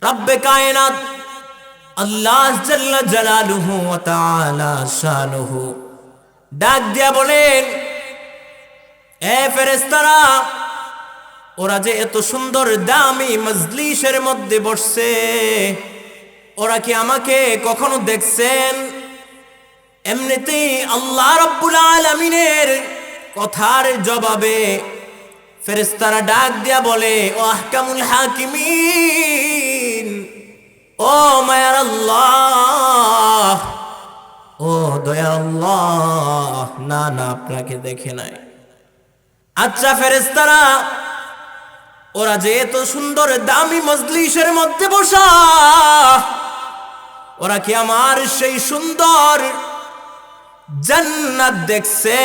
রব্বে কায়নাত আল্লাহ জাল্লা জালালুহু ওয়া তাআলা শানুহু ডাক দিয়া বলেন, এ ফেরেশতারা, ওরা যে এত সুন্দর দামি মজলিসের মধ্যে বসছে, ওরা কি আমাকে কখনো দেখছেন? এমনিতেই আল্লাহ রাব্বুল আলামিনের কথার জবাবে ফেরেশতারা ডাক দিয়া বলে, ও আহকামুল হাকিমিন, ও মায়ার আল্লাহ, ও দয়ার আল্লাহ, না না, আপনাকে দেখে নাই। আচ্ছা ফেরেশতারা, ওরা যে এত সুন্দর দামি মজলিসের মধ্যে বসা, ওরা কি আমার সেই সুন্দর জান্নাত দেখছে?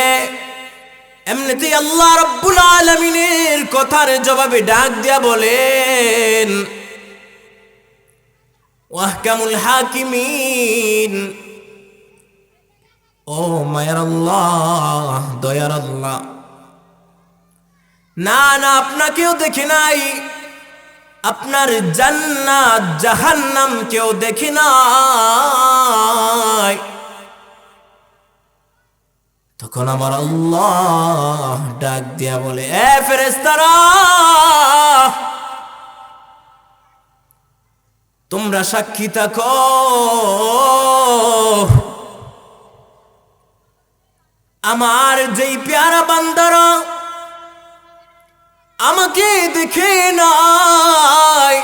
এমনিতেই আল্লাহ রাব্বুল আলামিনের কথার জবাবে ডাক দিয়া বলেন, ওয়াহকামুল হাকিমিন, ও মায়ার আল্লাহ, দয়ার আল্লাহ, না না, আপনাকেও দেখি নাই, আপনার জান্নাত জাহান্নাম কেউ দেখি নাই। তখন আমার আল্লাহ ডাক দিয়া বলে, এ ফেরেশতারা, তোমরা সাক্ষী থাকো, আমার যেই পেয়ারা বান্দারা আমাকে দেখে নাই,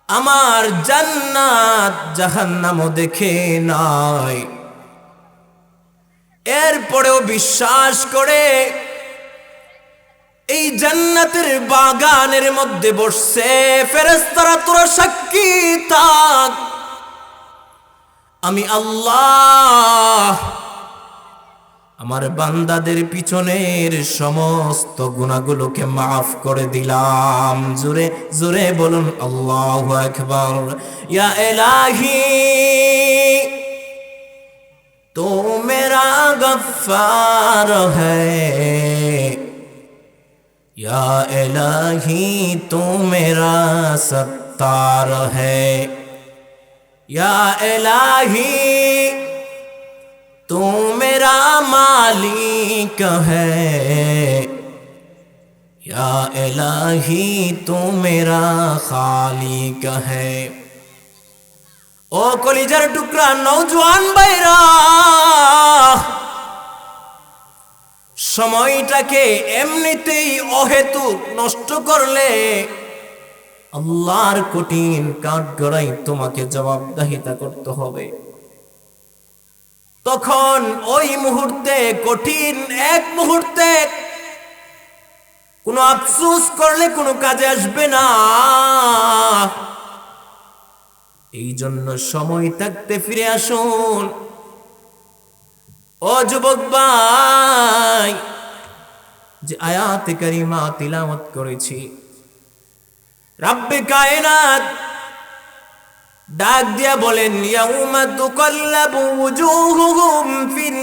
আমার জান্নাত জাহান্নামও দেখে নাই, এরপরেও বিশ্বাস করে এই জান্নাতের বাগানের মধ্যে বসছে, ফেরেশতারা তোরা সাক্ষী থাক, আমি আল্লাহ আমার বান্দাদের পিছনের সমস্ত গুনাহগুলোকে মাফ করে দিলাম। জোরে জোরে বলুন আল্লাহু আকবার। ইয়া ইলাহি তো মেরা গফফার হ্যায়, या इलाही तू मेरा सत्तार है, या इलाही तू मेरा मालिक है, या इलाही तू मेरा खालिक है। ओ कलिजार टुकड़ा नौजवान भाईरा, সময়টাকে এমনিতেই অহেতুক নষ্ট করলে আল্লাহর কঠিন কাঠগড়াই তোমাকে জবাবদিহিতা করতে হবে। তখন ওই মুহূর্তে, কঠিন এক মুহূর্তে কোনো আফসোস করলে কোনো কাজে আসবে না। এই জন্য সময় থাকতে ফিরে আসুন। ও যুবক ভাই, যে আয়াত কারিমা তিলাওয়াত করেছি, রব্বে কায়নাত ডাক দিয়া বলেন, ইয়াউমা তুকাল্লাবু ওয়ুজুহুহুম ফিন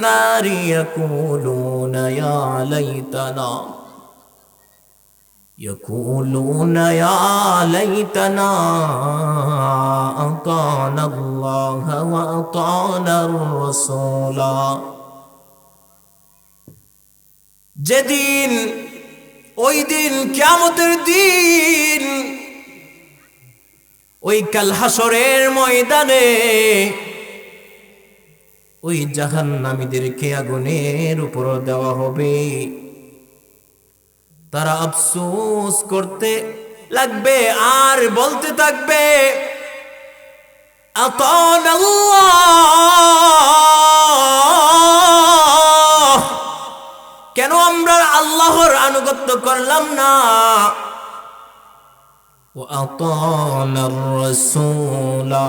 নারি ইয়াকুলুনা ইয়া লাইতানা, ইয়াকুলুনা ইয়া লাইতানা আতানা আল্লাহ ওয়া আতানার রাসূলা। যেদিন, ওই দিন, কিয়ামতের দিন, ওই কাল হাসরের ময়দানে ওই জাহান্নামীদেরকে আগুনের উপর দেওয়া হবে। তারা আফসোস করতে লাগবে আর বলতে থাকবে, আতানাল্লাহ, কেন আমরা আল্লাহর আনুগত্য করলাম না? ওয়া আতানার রাসূলা,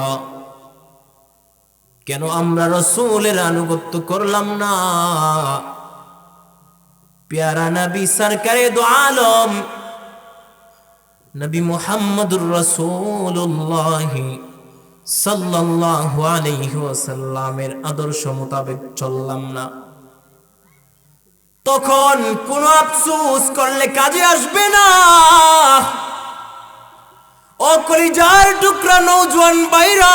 কেন আমরা রাসূলের আনুগত্য করলাম না? প্যারা নবী সরকারে দো আলম নবী মুহাম্মদুর রাসূলুল্লাহ সাল্লাল্লাহু আলাইহি ওয়াসাল্লামের আদর্শ মোতাবেক চললাম না, তখন কোনো আফসোস করলে কাজে আসবে না। ও কলিজার টুকরা নওজোয়ান ভাইরা,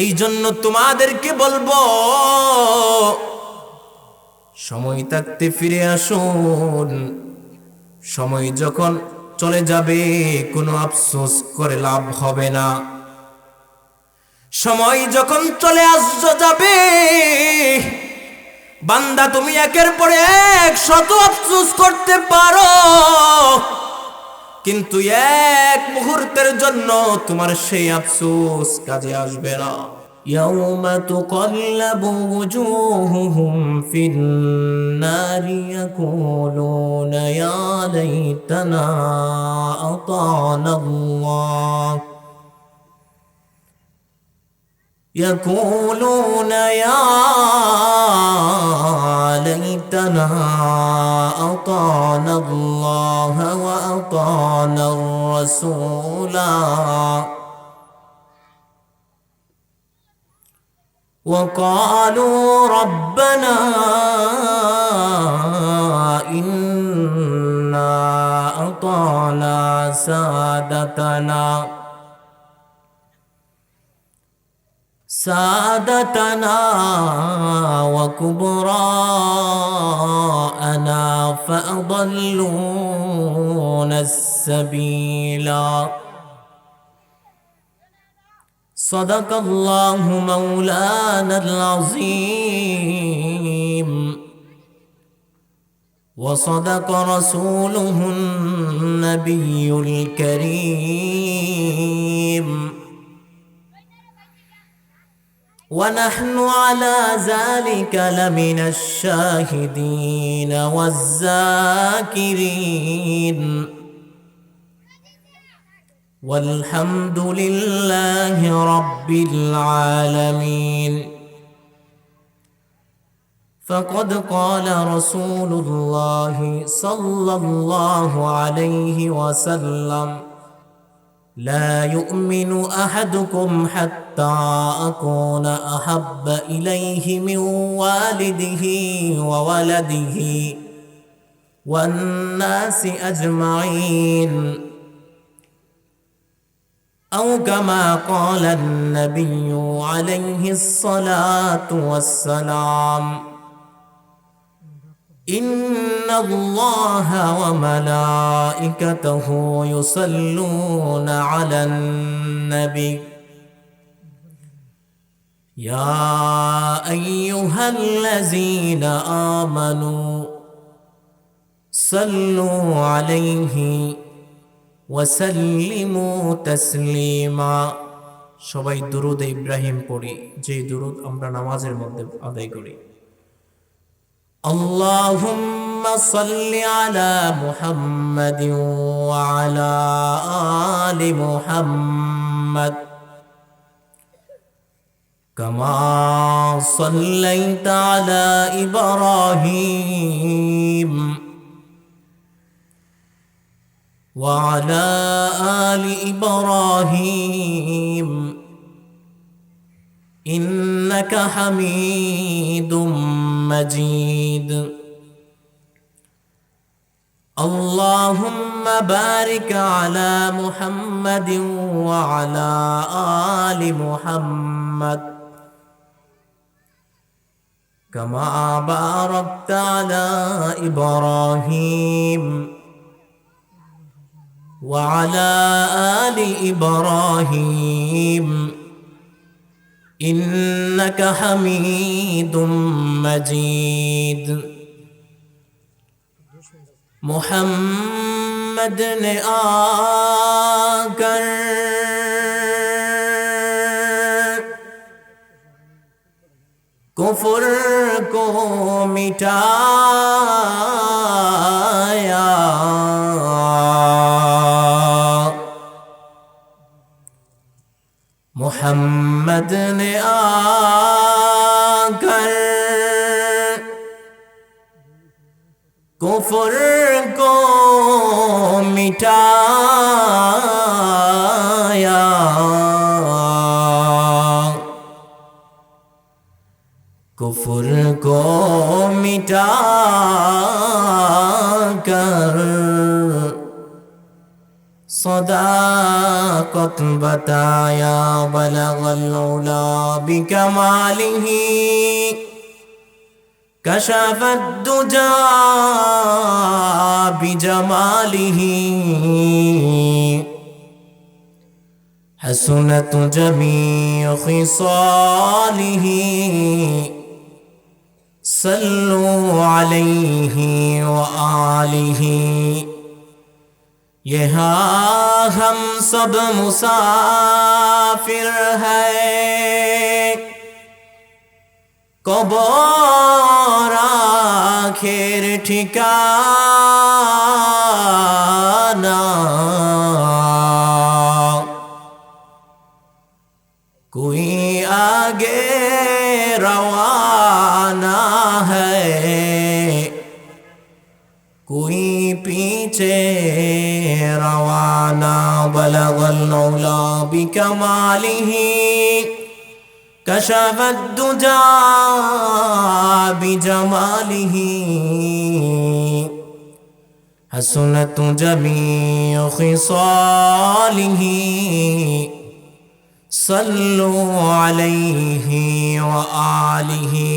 এই জন্য তোমাদেরকে বলবো, সময় থাকতে ফিরে আসুন। সময় যখন চলে যাবে কোনো আফসোস করে লাভ হবে না। সময় যখন চলে যাবে বান্দা, তুমি একের পরে এক শত আফসোস করতে পারো, কিন্তু এক মুহূর্তের জন্য তোমার সেই আফসোস কাজে আসবে না। يوم تقلب وجوههم في النار يقولون يا ليتنا أطعنا الله يقولون يا ليتنا أطعنا الله وأطعنا الرسولا وقالوا ربنا إنا أطعنا سادتنا وكبراءنا فأضلونا السبيلا صدق الله مولانا العظيم وصدق رسوله النبي الكريم ونحن على ذلك لمن الشاهدين والذاكرين والحمد لله رب العالمين فقد قال رسول الله صلى الله عليه وسلم لا يؤمن أحدكم حتى أكون أحب إليه من والده وولده والناس أجمعين أو كما قال النبي عليه الصلاة والسلام إن الله وملائكته يصلون على النبي يا أيها الذين آمنوا صلوا عليه وسلموا تسليما সবাই দুরূদ ইব্রাহিম পড়ি, যে দুরূদ আমরা নামাজের মধ্যে আদায় করি। اللهم صل على محمد وعلى آل محمد كما صليت على إبراهيم وعلى آل إبراهيم إنك حميد مجيد اللهم بارك على محمد وعلى آل محمد كما باركت على إبراهيم وعلى آل إبراهيم إنك حميد مجيد محمد نے آکر کفر کو مٹایا محمد نے آکر कुफर को मिटाया कुफर को मिटाकर صداقت बताया بلغ العلا بكماله كشف الدجى بجماله حسنت جميع خصاله صلوا عليه وآله यहाँ हम सब मुसाफिर हैं कब्र आखिर ठिकाना कोई आगे रवाना है कोई पीछे रवाना बलगल नौला बिकमालिही कशफत दुजा बिजमालिही हसनत जमीअ खिसालिही सल्लु अलैहि व आलिहि।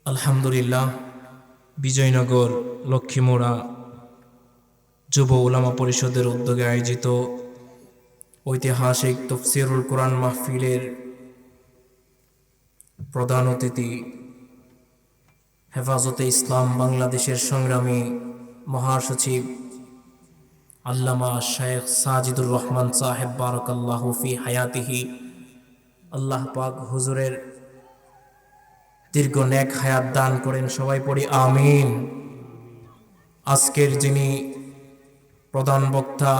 अल्हम्दुलिल्लाह। বিজয়নগর লক্ষ্মীমোড়া যুব উলামা পরিষদের উদ্যোগে আয়োজিত ঐতিহাসিক তাফসীরুল কোরআন মাহফিলের প্রধান অতিথি হেফাজতে ইসলাম বাংলাদেশের সংগ্রামী মহাসচিব আল্লামা শায়েখ সাজিদুর রহমান সাহেব বারাকাল্লাহু ফি হায়াতিহি, আল্লাহ পাক হুজুরের দীর্ঘ নেক হায়াত দান করেন, সবাই পড়ি আমিন। আজকের যিনি প্রধান বক্তা,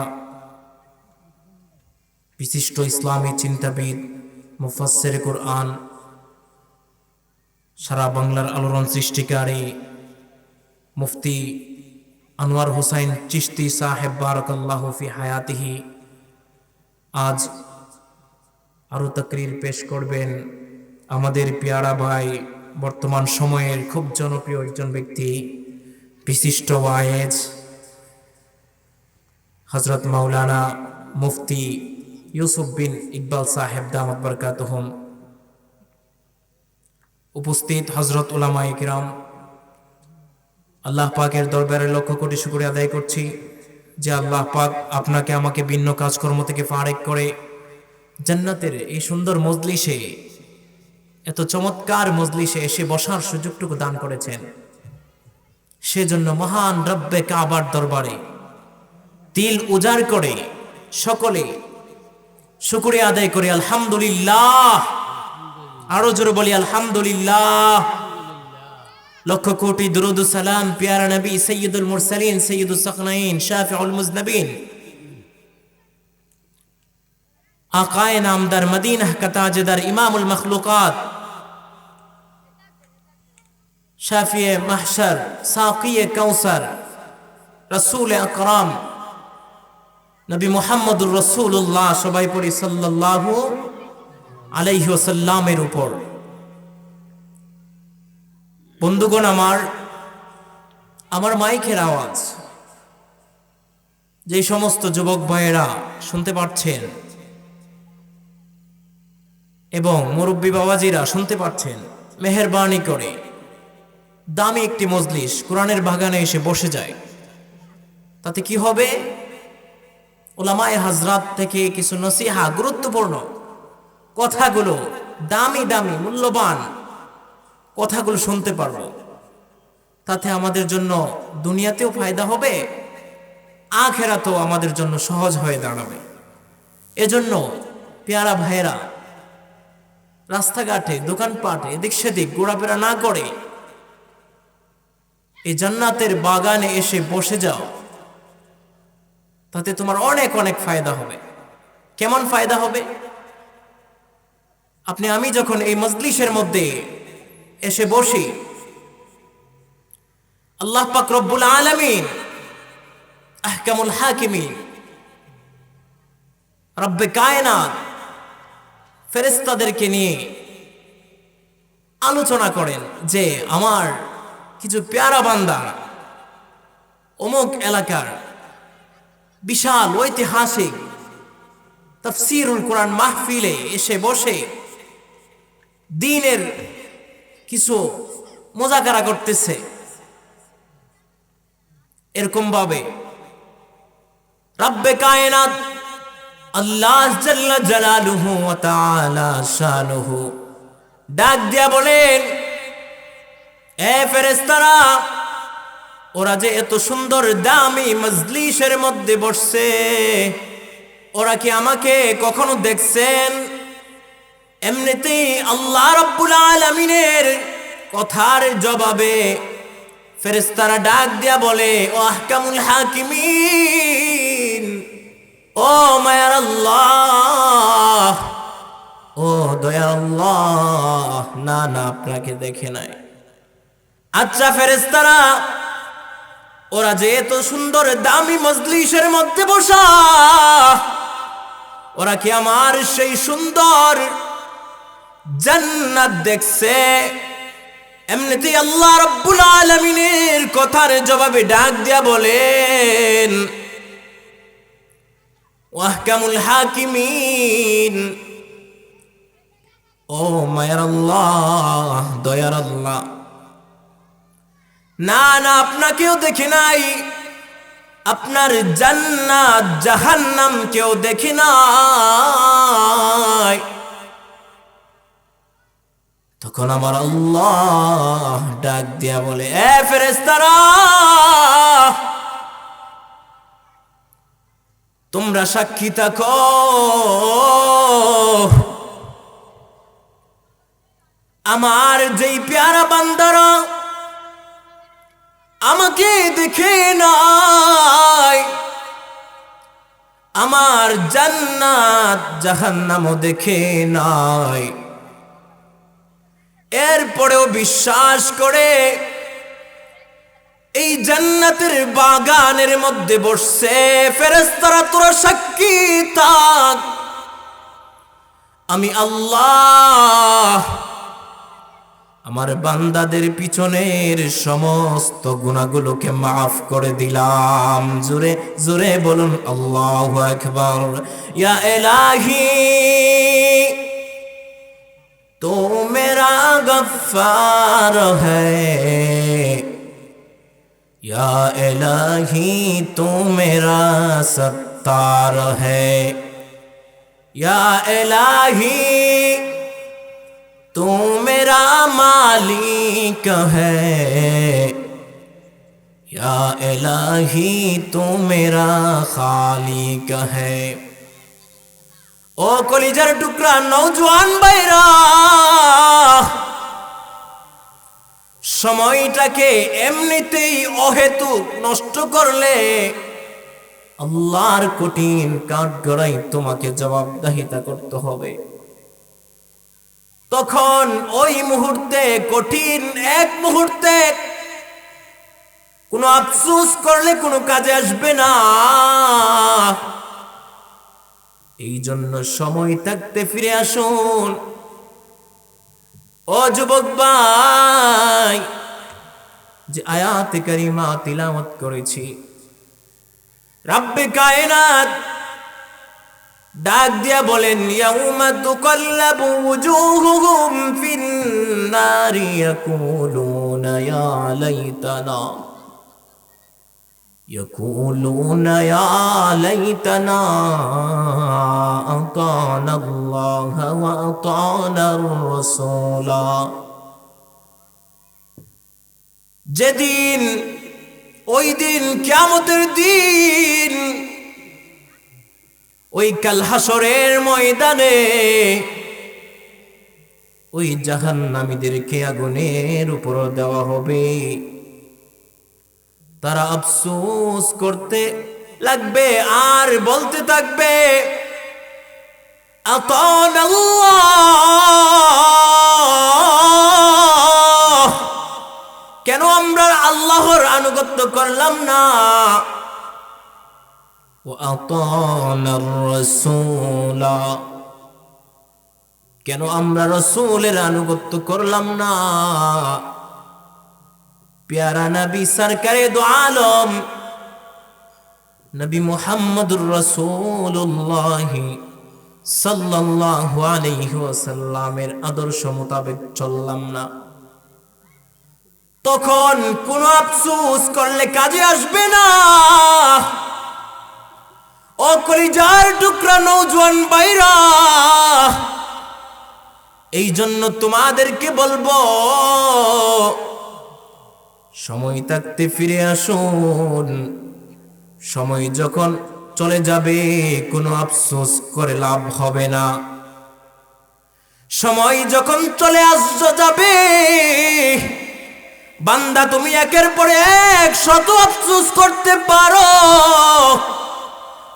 বিশিষ্ট ইসলামী চিন্তাবিদ, মুফাসসির কুরআন, সারা বাংলার আলোড়ন সৃষ্টিকারী মুফতি আনোয়ার হোসাইন চিশতি সাহেব বারাকাল্লাহু ফি হায়াতিহি, আজ আরো তাকরীর পেশ করবেন আমাদের পেয়ারা ভাই, বর্তমান সময়ের খুব জনপ্রিয় একজন ব্যক্তি, বিশিষ্ট ওয়ায়েজ হযরত মাওলানা মুফতি ইউসুফ বিন ইকবাল সাহেব দামাত বরকাতুহুম। উপস্থিত হযরত উলামায়ে কিরাম, আল্লাহ পাকের দরবারে লক্ষ কোটি শুকরিয়া আদায় করছি যে আল্লাহ পাক আপনাকে আমাকে ভিন্ন কাজকর্ম থেকে ফারেক করে জান্নাতের এই সুন্দর মজলিসে, এত চমৎকার মজলিসে এসে বসার সুযোগটুকু দান করেছেন। সেজন্য মহান রব্বে কাবার দরবারে দিল উজাড় করে সকলে শুকরিয়া আদায় করে আলহামদুলিল্লাহ। আরো জোরে বলি আলহামদুলিল্লাহ। লক্ষ কোটি দুরূদ ও সালাম প্যারা নবী সৈয়দুল মুরসালিন সৈয়দুস সাকনাইন শাফিউল মুজনবিন আকায়ে নামদার মদিনা কা তাজদার ইমামুল মখলুকাত শাফিয়ে মাহশর সাকিয়ে কাউসার রাসূল আকরাম নবী মুহাম্মদুর রাসূলুল্লাহ, সবাই পড়ি সাল্লাল্লাহু আলাইহি ওয়াসাল্লামের উপর। বন্ধুগণ আমার মাইকের আওয়াজ যে সমস্ত যুবক ভাইয়েরা শুনতে পাচ্ছেন এবং মুরব্বী বাবাজিরা শুনতে পাচ্ছেন, মেহেরবানি করে দামি একটি মজলিস কোরআনের বাগানে এসে বসে যায়। তাতে কি হবে? উলামায়ে হাজরাত থেকে কিছু নসিহা, গুরুত্বপূর্ণ কথাগুলো, দামি দামি মূল্যবান কথাগুলো শুনতে পারবো। তাতে আমাদের জন্য দুনিয়াতেও ফায়দা হবে, আখিরাতেও আমাদের জন্য সহজ হয়ে দাঁড়াবে। এজন্য পেয়ারা ভাইয়েরা রাস্তাঘাটে, দোকানপাটে এদিক সেদিক ঘোরাফেরা না করে এই জান্নাতের বাগানে এসে বসে যাও, তাতে তোমার অনেক অনেক ফায়দা হবে। কেমন ফায়দা হবে? আমি যখন এই মজলিসের মধ্যে এসে বসি, আল্লাহ পাক রব্বুল আলামিন আহকামুল হাকিমিন রব্বে কায়নাত ফেরেশতাদেরকে নিয়ে আলোচনা করেন যে আমার কিছু পেয়ারা বান্দা অমুক এলাকার বিশাল ঐতিহাসিক তাফসীরুল কোরআন মাহফিলে এসে বসে দ্বীনের কিছু মুযাকারা করতেছে। এরকম ভাবে রব্বে কায়নাত আল্লাহ জাল্লা জালালুহু ওয়া তাআলা শানুহু ডাক দিয়া বলেন, এ ফেরেশতারা, ওরা যে এত সুন্দর দামি মজলিসের মধ্যে বসছে, ওরা কি আমাকে কখনো দেখছেন? এমনিতেই আল্লাহ রাব্বুল আলামিনের কথার জবাবে ফেরেশতারা ডাক দিয়া বলে, ও আহকামুল হাকিমিন, ও মায়ার আল্লাহ, ও দয়ার আল্লাহ, না না, আপনাকে দেখে নাই। আচ্ছা ফেরেশতারা, ওরা যে এত সুন্দর দামি মজলিসের মধ্যে বসা, ওরা কি আমার সেই সুন্দর জান্নাত দেখছে? এমনিতেই আল্লাহ রাব্বুল আলামিনের কথার জবাবে ডাক দিয়া বলেন, ওয়াহকামুল হাকিমিন, ও মায়ার আল্লাহ, দয়ার আল্লাহ, না না, আপনাকেও দেখি নাই, আপনার জান্নাত জাহান্নাম কেউ দেখি নাই। তখন আমার আল্লাহ ডাক দিয়া বলে, এ ফেরেশতারা, তোমরা সাক্ষী থাকো, আমার যেই পেয়ারা বান্দারা আমাকে দেখে নাই, আমার জান্নাত জাহান্নামও দেখে নাই, এরপরেও বিশ্বাস করে এই জান্নাতের বাগানের মধ্যে বসছে। ফেরেশতারা, তোরা সাক্ষী থাক, আমি আল্লাহ আমার বান্দাদের পিছনের সমস্ত গুনাহগুলোকে মাফ করে দিলাম। জোরে জোরে বলুন আল্লাহু আকবার। ইয়া ইলাহি তো মেরা গফফার হ্যায়, या इलाही तू मेरा सत्तार है, या इलाही तू मेरा मालिक है, या इलाही तू मेरा खालिक है। ओ कलिजार टुकड़ा नौजवान भाईरा, সময়টাকে এমনিতেই অহেতুক নষ্ট করলে আল্লাহর কঠিন কাঠগড়াই তোমাকে জবাবদিহিতা করতে হবে। তখন ওই মুহূর্তে, কঠিন এক মুহূর্তে কোনো আফসোস করলে কোনো কাজে আসবে না। এই জন্য সময় থাকতে ফিরে আসুন। ও যুবক ভাই, যে আয়াতে কারিমা তিলাওয়াত করেছি, রব্বে কায়নাত ডাক দিয়া বলেন, ইয়াউমা তুকাল্লাবু ওয়ুজুহুহুম ফিন নারি ইয়াকুলুনা ইয়া লাইতানা, ইয়াকুলুনা ইয়া লাইতানা আতানা আল্লাহ ওয়া আতানার রাসূলা। যেদিন, ওই দিন, কিয়ামতের দিন, ওই কাল হাসরের ময়দানে ওই জাহান্নামীদেরকে আগুনের উপর দেওয়া হবে। তারা আফসোস করতে লাগবে আর বলতে থাকবে, আতানাল্লাহ, কেন আমরা আল্লাহর আনুগত্য করলাম না? ওয়া আতানার রাসূলা, কেন আমরা রাসূলের আনুগত্য করলাম না? প্যারা নবী সরকারে দো আলম নবী মুহাম্মদুর রাসূলুল্লাহ সাল্লাল্লাহু আলাইহি ওয়াসাল্লামের আদর্শ মোতাবেক চললাম না, তখন কোনো আফসোস করলে কাজে আসবে না। ও কলিজার টুকরা নওজোয়ান ভাইরা, এই জন্য তোমাদেরকে বলবো, সময় থাকতে ফিরে আসুন। সময় যখন চলে যাবে কোনো আফসোস করে লাভ হবে না। সময় যখন চলে যাবে বান্দা, তুমি একের পর এক শত আফসোস করতে পারো,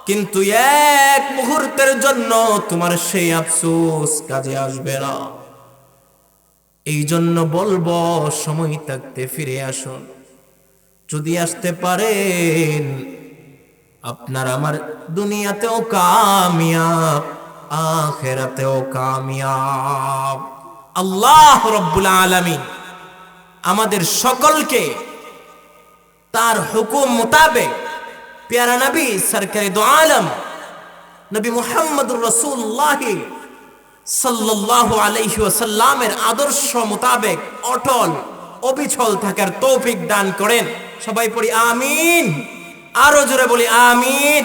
কিন্তু এক মুহূর্তের জন্য তোমার সেই আফসোস কাজে আসবে না। এই জন্য বলবো, সময় থাকতে ফিরে আসুন। যদি আসতে পারেন, আপনার আমার দুনিয়াতেও কামিয়াব, আখিরাতেও কামিয়াব। আল্লাহ রাব্বুল আলামিন আমাদের সকলকে তার হুকুম মোতাবেক প্যারা নবী সরকারে দো আলম নবী মুহাম্মদুর রাসূলুল্লাহ সাল্লাল্লাহু আলাইহি ওয়াসাল্লামের আদর্শ মোতাবেক অটল অবিচল থাকার তৌফিক দান করেন। সবাই পড়ি আমিন, আরো জোরে বলি আমিন।